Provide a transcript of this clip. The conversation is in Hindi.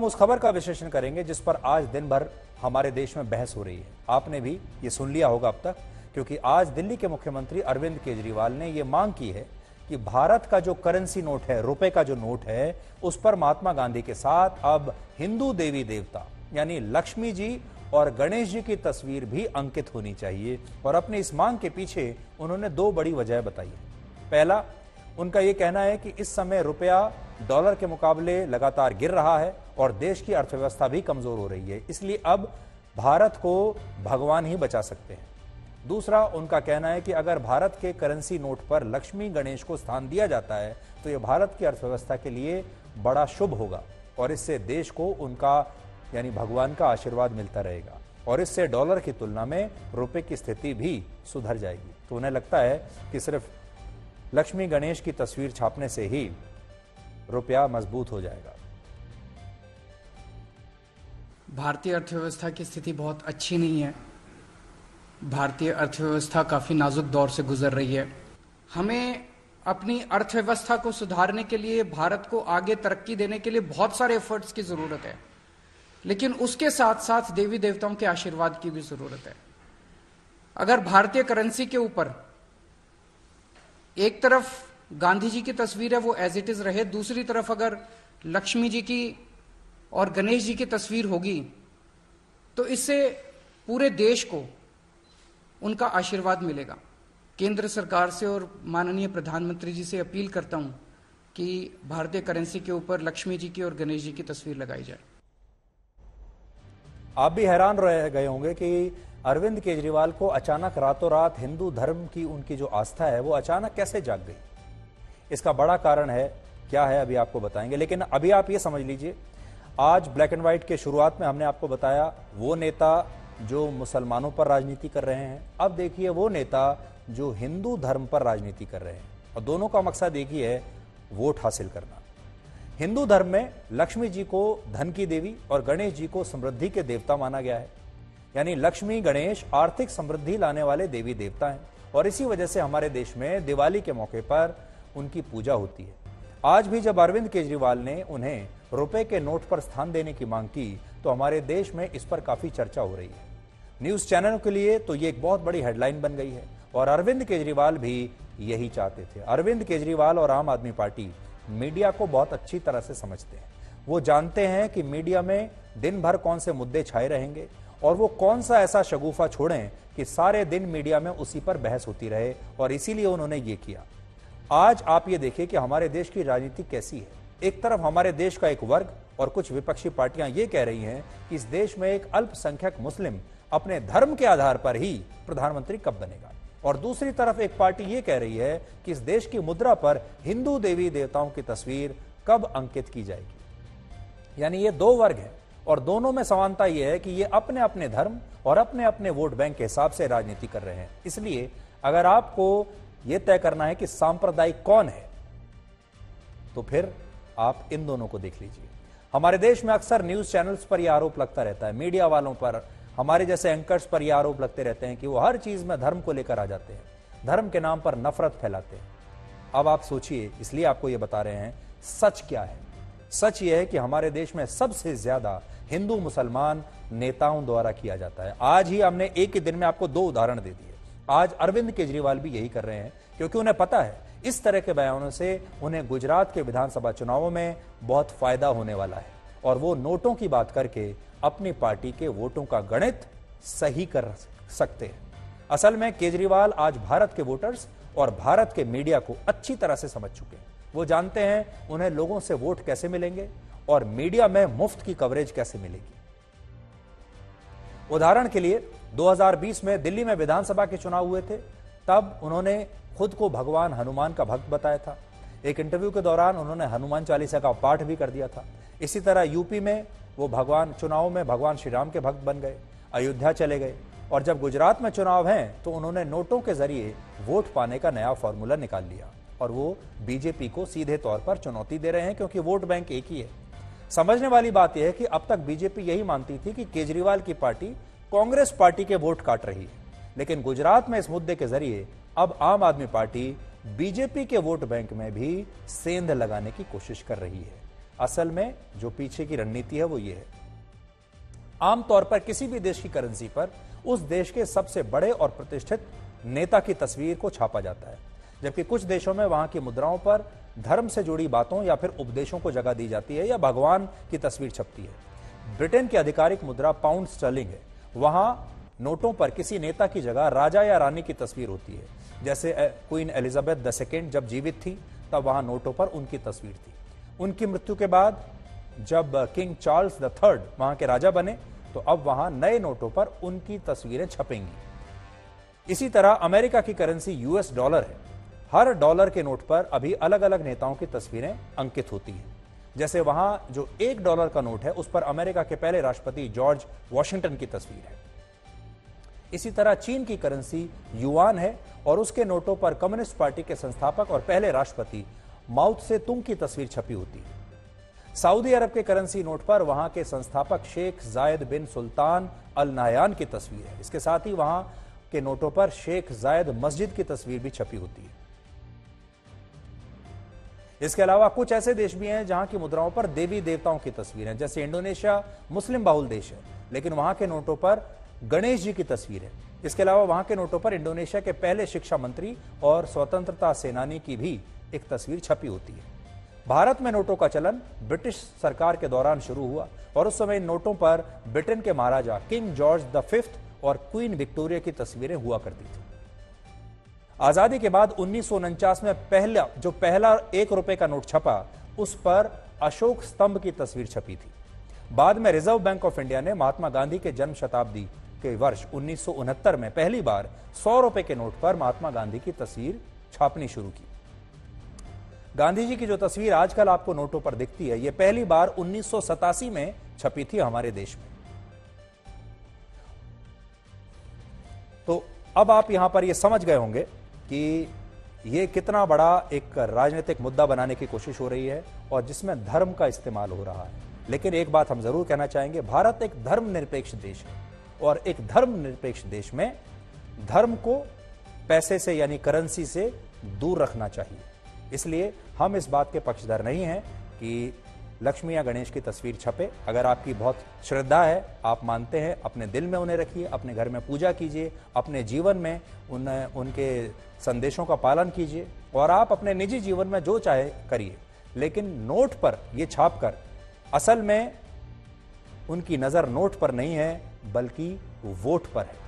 उस खबर का विश्लेषण करेंगे जिस पर आज दिन भर हमारे देश में बहस हो रही है। आपने भी ये सुन लिया होगा अब तक, क्योंकि आज दिल्ली के मुख्यमंत्री अरविंद केजरीवाल ने ये मांग की है कि भारत का जो करेंसी नोट है, रुपए का जो नोट है, उस पर महात्मा गांधी के साथ अब हिंदू देवी देवता यानी लक्ष्मी जी और गणेश जी की तस्वीर भी अंकित होनी चाहिए। और अपनी इस मांग के पीछे उन्होंने दो बड़ी वजह बताई है। पहला, उनका यह कहना है कि इस समय रुपया डॉलर के मुकाबले लगातार गिर रहा है और देश की अर्थव्यवस्था भी कमजोर हो रही है, इसलिए अब भारत को भगवान ही बचा सकते हैं। दूसरा, उनका कहना है कि अगर भारत के करेंसी नोट पर लक्ष्मी गणेश को स्थान दिया जाता है तो यह भारत की अर्थव्यवस्था के लिए बड़ा शुभ होगा और इससे देश को उनका यानी भगवान का आशीर्वाद मिलता रहेगा और इससे डॉलर की तुलना में रुपए की स्थिति भी सुधर जाएगी। तो उन्हें लगता है कि सिर्फ लक्ष्मी गणेश की तस्वीर छापने से ही रुपया मजबूत हो जाएगा। भारतीय अर्थव्यवस्था की स्थिति बहुत अच्छी नहीं है। भारतीय अर्थव्यवस्था काफी नाजुक दौर से गुजर रही है। हमें अपनी अर्थव्यवस्था को सुधारने के लिए, भारत को आगे तरक्की देने के लिए बहुत सारे एफर्ट्स की जरूरत है, लेकिन उसके साथ साथ देवी देवताओं के आशीर्वाद की भी जरूरत है। अगर भारतीय करेंसी के ऊपर एक तरफ गांधी जी की तस्वीर है, वो एज इट इज रहे, दूसरी तरफ अगर लक्ष्मी जी की और गणेश जी की तस्वीर होगी तो इससे पूरे देश को उनका आशीर्वाद मिलेगा। केंद्र सरकार से और माननीय प्रधानमंत्री जी से अपील करता हूं कि भारतीय करेंसी के ऊपर लक्ष्मी जी की और गणेश जी की तस्वीर लगाई जाए। आप भी हैरान रह गए होंगे कि अरविंद केजरीवाल को अचानक रातों रात हिंदू धर्म की उनकी जो आस्था है वो अचानक कैसे जाग गई। इसका बड़ा कारण है, क्या है अभी आपको बताएंगे, लेकिन अभी आप ये समझ लीजिए, आज ब्लैक एंड व्हाइट के शुरुआत में हमने आपको बताया वो नेता जो मुसलमानों पर राजनीति कर रहे हैं, अब देखिए वो नेता जो हिंदू धर्म पर राजनीति कर रहे हैं और दोनों का मकसद एक ही है, वोट हासिल करना। हिंदू धर्म में लक्ष्मी जी को धन की देवी और गणेश जी को समृद्धि के देवता माना गया है, यानी लक्ष्मी गणेश आर्थिक समृद्धि लाने वाले देवी देवता हैं और इसी वजह से हमारे देश में दिवाली के मौके पर उनकी पूजा होती है। आज भी जब अरविंद केजरीवाल ने उन्हें रुपए के नोट पर स्थान देने की मांग की तो हमारे देश में इस पर काफी चर्चा हो रही है। न्यूज चैनलों के लिए तो ये एक बहुत बड़ी हेडलाइन बन गई है और अरविंद केजरीवाल भी यही चाहते थे। अरविंद केजरीवाल और आम आदमी पार्टी मीडिया को बहुत अच्छी तरह से समझते हैं। वो जानते हैं कि मीडिया में दिन भर कौन से मुद्दे छाए रहेंगे और वो कौन सा ऐसा शगुफा छोड़ें कि सारे दिन मीडिया में उसी पर बहस होती रहे, और इसीलिए उन्होंने ये किया। आज आप ये देखिए कि हमारे देश की राजनीति कैसी है। एक तरफ हमारे देश का एक वर्ग और कुछ विपक्षी पार्टियां ये कह रही हैं कि इस देश में एक अल्पसंख्यक मुस्लिम अपने धर्म के आधार पर ही प्रधानमंत्री कब बनेगा, और दूसरी तरफ एक पार्टी ये कह रही है कि इस देश की मुद्रा पर हिंदू देवी देवताओं की तस्वीर कब अंकित की जाएगी। यानी ये दो वर्ग हैं और दोनों में समानता यह है कि ये अपने अपने धर्म और अपने अपने वोट बैंक के हिसाब से राजनीति कर रहे हैं। इसलिए अगर आपको यह तय करना है कि सांप्रदायिक कौन है तो फिर आप इन दोनों को देख लीजिए। हमारे देश में अक्सर न्यूज चैनल्स पर यह आरोप लगता रहता है, मीडिया वालों पर, हमारे जैसे एंकर्स पर यह आरोप लगते रहते हैं कि वो हर चीज में धर्म को लेकर आ जाते हैं, धर्म के नाम पर नफरत फैलाते हैं। अब आप सोचिए, इसलिए आपको यह बता रहे हैं सच क्या है। सच यह है कि हमारे देश में सबसे ज्यादा हिंदू मुसलमान नेताओं द्वारा किया जाता है। आज ही हमने एक ही दिन में आपको दो उदाहरण दे दिए। आज अरविंद केजरीवाल भी यही कर रहे हैं क्योंकि उन्हें पता है इस तरह के बयानों से उन्हें गुजरात के विधानसभा चुनावों में बहुत फायदा होने वाला है और वो नोटों की बात करके अपनी पार्टी के वोटों का गणित सही कर सकते हैं। असल में केजरीवाल आज भारत के वोटर्स और भारत के मीडिया को अच्छी तरह से समझ चुके हैं। वो जानते हैं उन्हें लोगों से वोट कैसे मिलेंगे और मीडिया में मुफ्त की कवरेज कैसे मिलेगी। उदाहरण के लिए 2020 में दिल्ली में विधानसभा के चुनाव हुए थे, तब उन्होंने खुद को भगवान हनुमान का भक्त बताया था। एक इंटरव्यू के दौरान उन्होंने हनुमान चालीसा का पाठ भी कर दिया था। इसी तरह यूपी में वो चुनाव में भगवान श्री राम के भक्त बन गए, अयोध्या चले गए, और जब गुजरात में चुनाव हैं तो उन्होंने नोटों के जरिए वोट पाने का नया फॉर्मूला निकाल लिया और वो बीजेपी को सीधे तौर पर चुनौती दे रहे हैं क्योंकि वोट बैंक एक ही है। समझने वाली बात यह है कि अब तक बीजेपी यही मानती थी कि केजरीवाल की पार्टी कांग्रेस पार्टी के वोट काट रही है, लेकिन गुजरात में इस मुद्दे के जरिए अब आम आदमी पार्टी बीजेपी के वोट बैंक में भी सेंध लगाने की कोशिश कर रही है। असल में जो पीछे की रणनीति है वो ये है, आमतौर पर किसी भी देश की करेंसी पर उस देश के सबसे बड़े और प्रतिष्ठित नेता की तस्वीर को छापा जाता है, जबकि कुछ देशों में वहां की मुद्राओं पर धर्म से जुड़ी बातों या फिर उपदेशों को जगह दी जाती है या भगवान की तस्वीर छपती है। ब्रिटेन की आधिकारिक मुद्रा पाउंड स्टर्लिंग है। वहां नोटों पर किसी नेता की जगह राजा या रानी की तस्वीर होती है। जैसे क्वीन एलिजाबेथ II जब जीवित थी तब वहां नोटों पर उनकी तस्वीर थी। उनकी मृत्यु के बाद जब किंग चार्ल्स III वहां के राजा बने तो अब वहां नए नोटों पर उनकी तस्वीरें छपेंगी। इसी तरह अमेरिका की करेंसी US डॉलर है। हर डॉलर के नोट पर अभी अलग अलग नेताओं की तस्वीरें अंकित होती हैं। जैसे वहां जो $1 का नोट है उस पर अमेरिका के पहले राष्ट्रपति जॉर्ज वॉशिंगटन की तस्वीर है। इसी तरह चीन की करेंसी युआन है और उसके नोटों पर कम्युनिस्ट पार्टी के संस्थापक और पहले राष्ट्रपति माओ त्से तुंग की तस्वीर छपी होती है। सऊदी अरब के करेंसी नोट पर वहां के संस्थापक शेख जायद बिन सुल्तान अल नाहयान की तस्वीर है। इसके साथ ही वहां के नोटों पर शेख जायद मस्जिद की तस्वीर भी छपी होती है। इसके अलावा कुछ ऐसे देश भी हैं जहां की मुद्राओं पर देवी देवताओं की तस्वीर है। जैसे इंडोनेशिया मुस्लिम बहुल देश है, लेकिन वहां के नोटों पर गणेश जी की तस्वीर है। इसके अलावा वहां के नोटों पर इंडोनेशिया के पहले शिक्षा मंत्री और स्वतंत्रता सेनानी की भी एक तस्वीर छपी होती है। भारत में नोटों का चलन ब्रिटिश सरकार के दौरान शुरू हुआ और उस समय इन नोटों पर ब्रिटेन के महाराजा किंग जॉर्ज V और क्वीन विक्टोरिया की तस्वीरें हुआ करती थी। आजादी के बाद 1949 में पहला ₹1 का नोट छपा, उस पर अशोक स्तंभ की तस्वीर छपी थी। बाद में रिजर्व बैंक ऑफ इंडिया ने महात्मा गांधी के जन्म शताब्दी के वर्ष 1969 में पहली बार ₹100 के नोट पर महात्मा गांधी की तस्वीर छापनी शुरू की। गांधी जी की जो तस्वीर आजकल आपको नोटों पर दिखती है, यह पहली बार 1987 में छपी थी हमारे देश में। तो अब आप यहां पर यह समझ गए होंगे कि यह कितना बड़ा एक राजनीतिक मुद्दा बनाने की कोशिश हो रही है और जिसमें धर्म का इस्तेमाल हो रहा है। लेकिन एक बात हम जरूर कहना चाहेंगे, भारत एक धर्मनिरपेक्ष देश है और एक धर्मनिरपेक्ष देश में धर्म को पैसे से यानी करेंसी से दूर रखना चाहिए। इसलिए हम इस बात के पक्षधर नहीं हैं कि लक्ष्मी या गणेश की तस्वीर छपे। अगर आपकी बहुत श्रद्धा है, आप मानते हैं, अपने दिल में उन्हें रखिए, अपने घर में पूजा कीजिए, अपने जीवन में उनके संदेशों का पालन कीजिए और आप अपने निजी जीवन में जो चाहे करिए। लेकिन नोट पर यह छापकर असल में उनकी नजर नोट पर नहीं है बल्कि वोट पर है।